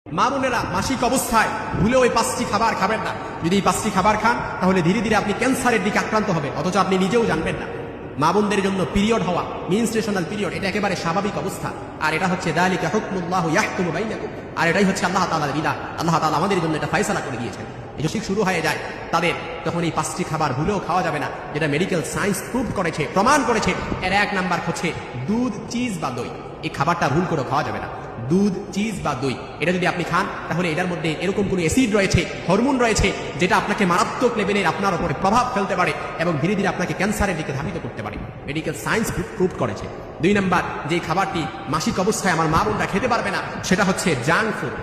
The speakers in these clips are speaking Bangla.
মা বোনেরা মাসিক অবস্থায় ভুলেও এই 5টি খাবার খাবেন না। যদি এই 5টি খাবার খান তাহলে ধীরে ধীরে আপনি ক্যান্সারের দিকে আক্রান্ত হবে, অথচ আপনি নিজেও জানবেন না। মা বোনদের জন্য পিরিয়ড হওয়া, মেনস্ট্রুয়েশনাল পিরিয়ড, এটা একেবারে স্বাভাবিক অবস্থা। আর এটা হচ্ছে যালিকা হুকমুল্লাহু ইয়াহকুমু বাইনাকুম, আর এটাই হচ্ছে আল্লাহ তাআলার বিধান। আল্লাহ তাআলা আমাদের জন্য এটা ফয়সালা করে দিয়েছেন। এই যে শুরু হয়ে যায় তাদের, তখন এই 5টি খাবার ভুলেও খাওয়া যাবে না, যেটা মেডিকেল সায়েন্স প্রুভ করেছে, প্রমাণ করেছে। এর 1 নাম্বার হচ্ছে দুধ, চিজ বা দই। এই খাবারটা ভুল করে খাওয়া যাবে না। দুধ, চিজ বা দই, এটা যদি আপনি খান তাহলে এটার মধ্যে এরকম কোনো অ্যাসিড রয়েছে, হরমোন রয়েছে, যেটা আপনাকে মারাত্মক লেভেলের আপনার উপরে প্রভাব ফেলতে পারে এবং ধীরে ধীরে আপনাকে ক্যান্সারের দিকে ধাবিত করতে পারে। মেডিকেল সায়েন্স প্রুভ করেছে। 2 নাম্বার যে খাবারটি মাসিক অবস্থায় আমার মা বোনরা খেতে পারবে না, সেটা হচ্ছে জাঙ্ক ফুড।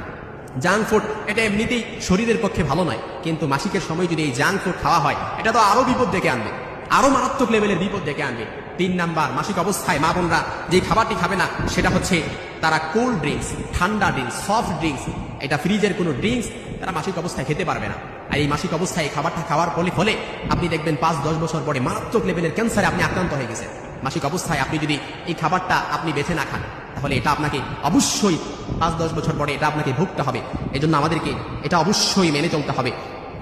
জাঙ্ক ফুড এটা এমনিতেই শরীরের পক্ষে ভালো নয়, কিন্তু মাসিকের সময় যদি এই জাঙ্ক ফুড খাওয়া হয়, এটা তো আরো বিপদ ডেকে আনবে, আরো মারাত্মক লেভেলের বিপদ ডেকে আনবে। 3 নাম্বার মাসিক অবস্থায় মা বোনরা যে খাবারটি খাবে না, সেটা হচ্ছে তারা কোল্ড ড্রিঙ্কস, ঠান্ডা ড্রিঙ্কস, সফট ড্রিঙ্কস, এটা ফ্রিজের কোনো ড্রিঙ্কস তারা মাসিক অবস্থায় খেতে পারবে না। আর এই মাসিক অবস্থায় এই খাবারটা খাওয়ার ফলে আপনি দেখবেন 5-10 বছর পরে মারাত্মক লেভেলের ক্যান্সারে আপনি আক্রান্ত হয়ে গেছেন। মাসিক অবস্থায় আপনি যদি এই খাবারটা আপনি বেছে না খান, তাহলে এটা আপনাকে অবশ্যই 5-10 বছর পরে এটা আপনাকে ভুগতে হবে। এজন্য আমাদেরকে এটা অবশ্যই মেনে চলতে হবে।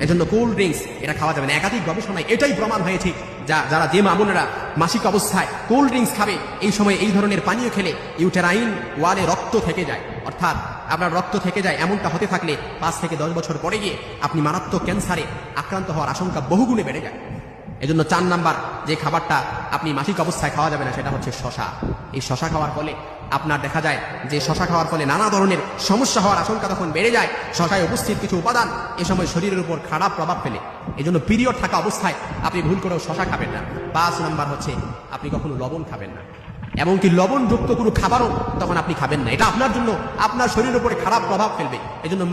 এজন্য কোল্ড ড্রিঙ্কস এটা খাওয়া যাবে না। একাধিক গবেষণায় এটাই প্রমাণ হয়েছে, যারা যে মা বোনেরা মাসিক অবস্থায় কোল্ড ড্রিঙ্কস খাবে, এই সময় এই ধরনের পানীয় খেলে ইউটেরাইন ওয়ালে রক্ত থেকে যায়, অর্থাৎ আপনার রক্ত থেকে যায়। এমনটা হতে থাকলে 5 থেকে 10 বছর পরে গিয়ে আপনি মারাত্মক ক্যান্সারে আক্রান্ত হওয়ার আশঙ্কা বহুগুণে বেড়ে যায়। এজন্য 4 নাম্বার যে খাবারটা আপনি মাসিক অবস্থায় খাওয়া যাবে না, সেটা হচ্ছে শশা। এই শশা খাওয়ার ফলে আপনার দেখা যায় যে শশা খাওয়ার ফলে নানা ধরনের সমস্যা হওয়ার আশঙ্কা তখন বেড়ে যায়। শশায় উপস্থিত কিছু উপাদান এ সময় শরীরের উপর খারাপ প্রভাব ফেলে। এই জন্য পিরিয়ড থাকা অবস্থায় আপনি ভুল করেও শশা খাবেন না। 5 নাম্বার হচ্ছে আপনি কখনো লবণ খাবেন না, এমনকি লবণযুক্ত কোনো খাবারও তখন আপনি খাবেন না। এটা আপনার জন্য আপনার শরীরের উপরে খারাপ প্রভাব ফেলবে। এই জন্য